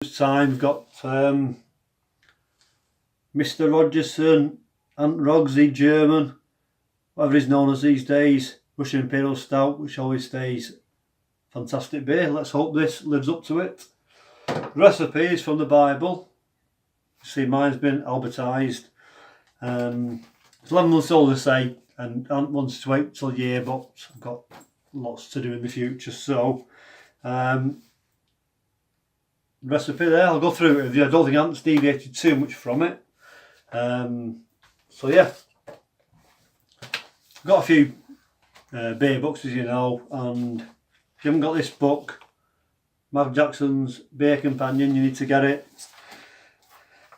This time we've got Mr. Rogerson, Antrog Zee Germany, whatever he's known as these days, Russian Imperial Stout, which always stays fantastic beer. Let's hope this lives up to it. The recipe is from the Bible. See, mine's been Albertised. It's 11 months old, I say, and I haven't wanted to wait till a year, but I've got lots to do in the future. So, recipe there, I'll go through it with you. I don't think I haven't deviated too much from it. So yeah, I've got a few beer books, as you know, and if you haven't got this book, Mark Jackson's Beer Companion, you need to get it.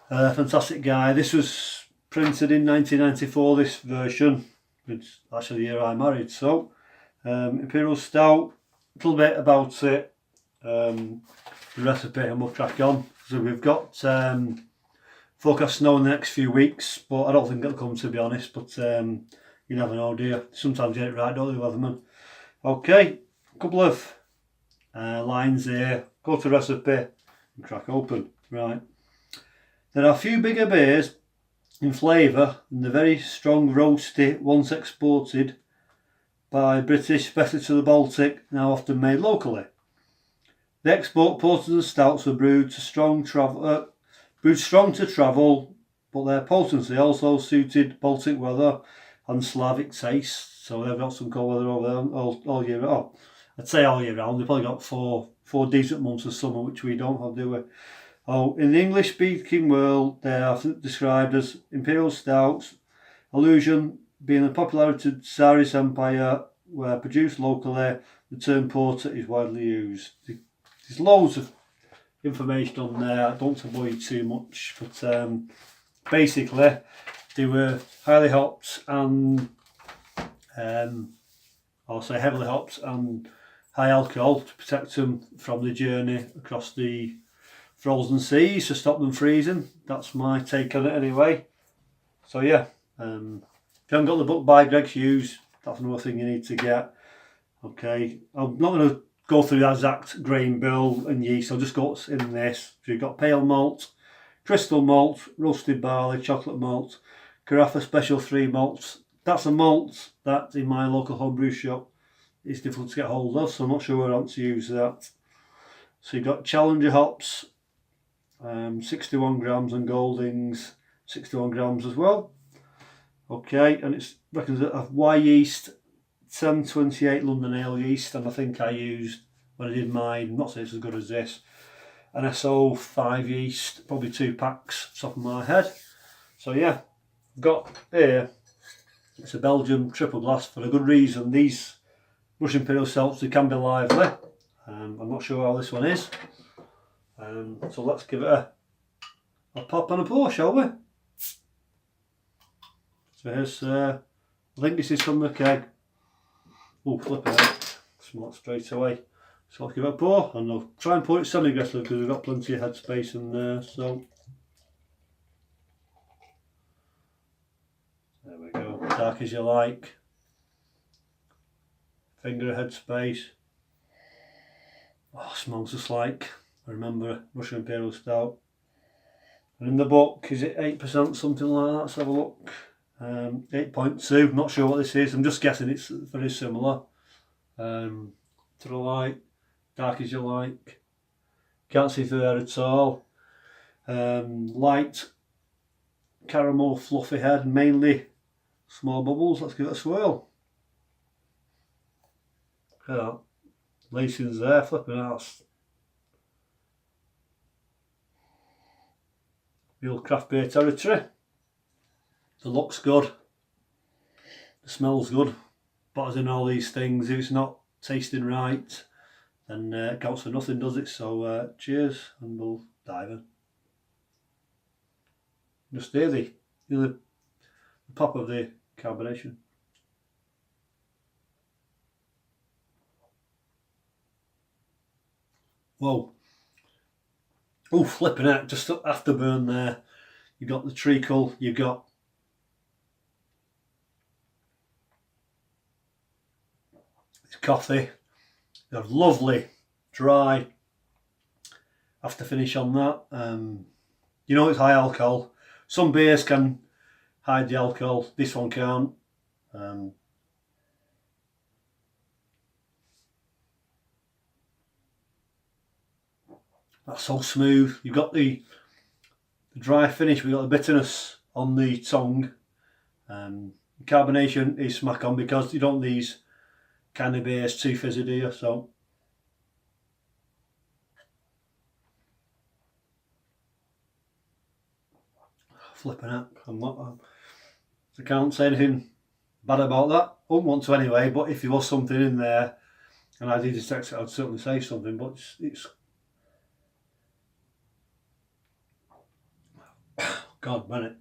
Fantastic guy. This was printed in 1994, this version. It's actually the year I married. So Imperial Stout, a little bit about it, the recipe, and we'll crack on. So we've got forecast snow in the next few weeks, but I don't think it'll come, to be honest, but you never know, do you? Sometimes you get it right, don't you, weatherman? Okay, a couple of lines here, go to recipe and crack open. Right, there are few bigger beers in flavour than the very strong roasty once exported by British, especially to the Baltic, now often made locally. The export porters and stouts were brewed strong to travel, but their potency also suited Baltic weather and Slavic tastes. So they've got some cold weather over there all year. Oh, I'd say all year round. They've probably got four decent months of summer, which we don't have, do we? Oh, in the English-speaking world, they are described as Imperial Stouts, allusion being the popularity of the Tsarist Empire, where produced locally, the term porter is widely used. There's loads of information on there. I don't want to bore you too much, but basically they were highly hopped and I'll say heavily hopped and high alcohol to protect them from the journey across the frozen seas, to stop them freezing. That's my take on it anyway. So yeah, if you haven't got the book by Greg Hughes, that's another thing you need to get. Okay, I'm not going to go through the exact grain bill and yeast, I'll just go what's in this. So you've got pale malt, crystal malt, roasted barley, chocolate malt, Carafa Special 3 malts. That's a malt that in my local homebrew shop is difficult to get hold of, so I'm not sure where I want to use that. So you've got Challenger hops, 61 grams, and Goldings 61 grams as well. Okay, and it's reckons that a Y yeast 728 London Ale yeast, and I think I used, when I did mine, I'm not saying it's as good as this, an SO5 yeast, probably 2 packs top of my head. So yeah, I've got here, it's a Belgian triple glass for a good reason. These Russian Imperial Stouts, they can be lively. I'm not sure how this one is. So let's give it a pop and a pour, shall we? So here's, I think this is from the keg. Oh, flip it out, smell it straight away. So I'll give it a pour, and I'll try and pour it semi-aggressively because we've got plenty of headspace in there. So there we go, dark as you like. Finger headspace. Oh, smells just like I remember Russian Imperial Stout. And in the book, is it 8%, something like that? Let's have a look. 8.2, not sure what this is, I'm just guessing it's very similar. To the light, dark as you like, can't see through there at all. Light caramel fluffy head, mainly small bubbles. Let's give it a swirl. Look at that, lacings there, flipping out. Real craft beer territory. The look's good, the smell's good, but as in all these things, if it's not tasting right, then it counts for nothing, does it? So cheers, and we'll dive in. Just hear the pop of the carbonation. Whoa. Oh, flipping out, just afterburn there. You've got the treacle, you've got coffee, you have lovely, dry, after finish on that. You know it's high alcohol. Some beers can hide the alcohol, this one can't. That's so smooth. You've got the dry finish, we've got the bitterness on the tongue. Carbonation is smack on because you don't want these kind of beers too fizzy, do you? So flipping out. I can't say anything bad about that. I wouldn't want to anyway, but if there was something in there and I did detect it, I'd certainly say something, but it's God, man,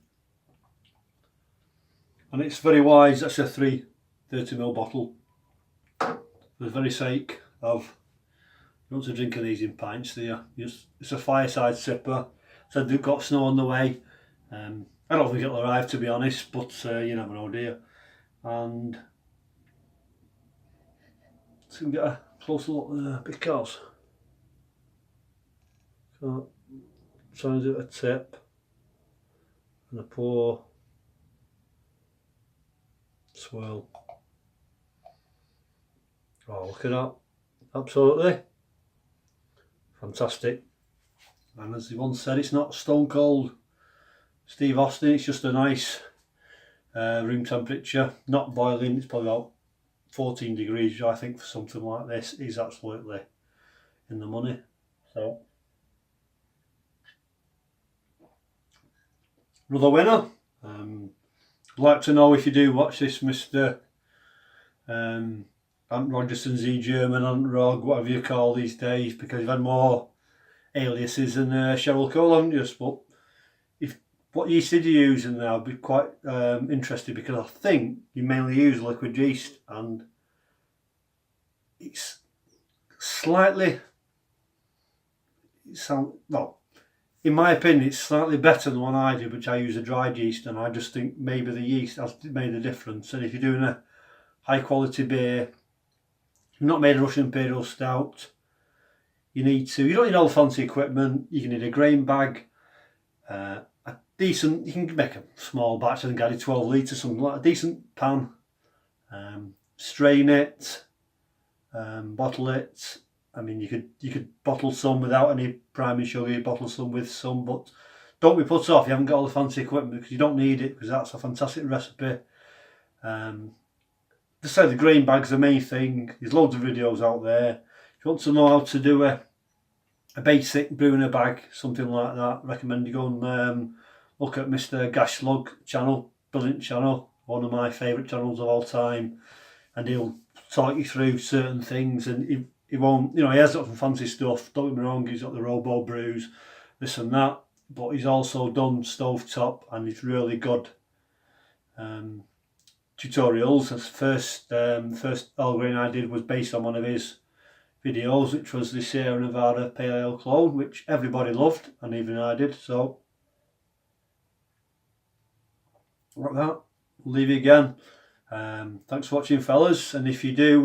and it's very wise. That's a 30ml bottle for the very sake of, you want to drink these in pints, do you? It's a fireside sipper. So they've got snow on the way. I don't think it'll arrive, to be honest, but you never know, do you? And let's get a closer look there because trying to do a tip and a pour, swirl. Oh, look at that! Absolutely fantastic. And as he once said, it's not stone cold Steve Austin, it's just a nice room temperature, not boiling. It's probably about 14 degrees, which I think for something like this is absolutely in the money. So another winner. I'd like to know if you do watch this, Mr. Antrog and Zee Germany, Antrog, whatever you call these days, because you've had more aliases than Cheryl Cole, haven't you? But what yeast did you use in there? I'd be quite interested, because I think you mainly use liquid yeast, and it's slightly, well, in my opinion, it's slightly better than what I do, which I use a dried yeast, and I just think maybe the yeast has made a difference. And if you're doing a high quality beer, you've not made a Russian imperial stout, you don't need all the fancy equipment. You can need a grain bag, a decent, you can make a small batch, I think I did 12 litres, something like a decent pan, strain it, bottle it. I mean, you could bottle some without any priming sugar, you bottle some with some, but don't be put off you haven't got all the fancy equipment, because you don't need it, because that's a fantastic recipe. Just say the grain bag's the main thing. There's loads of videos out there. If you want to know how to do a basic brew in a bag, something like that, recommend you go and look at Mr. Gashlug channel, brilliant channel, one of my favourite channels of all time, and he'll talk you through certain things, and he won't, he has got some fancy stuff, don't get me wrong, he's got the robo brews, this and that, but he's also done stovetop, and he's really good tutorials. The first Earl Grey I did was based on one of his videos, which was the Sierra Nevada Pale Ale clone, which everybody loved, and even I did. So like that, we'll leave you again. Thanks for watching, fellas, and if you do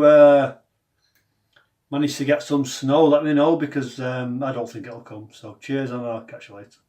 manage to get some snow, let me know, because I don't think it'll come. So cheers, and I'll catch you later.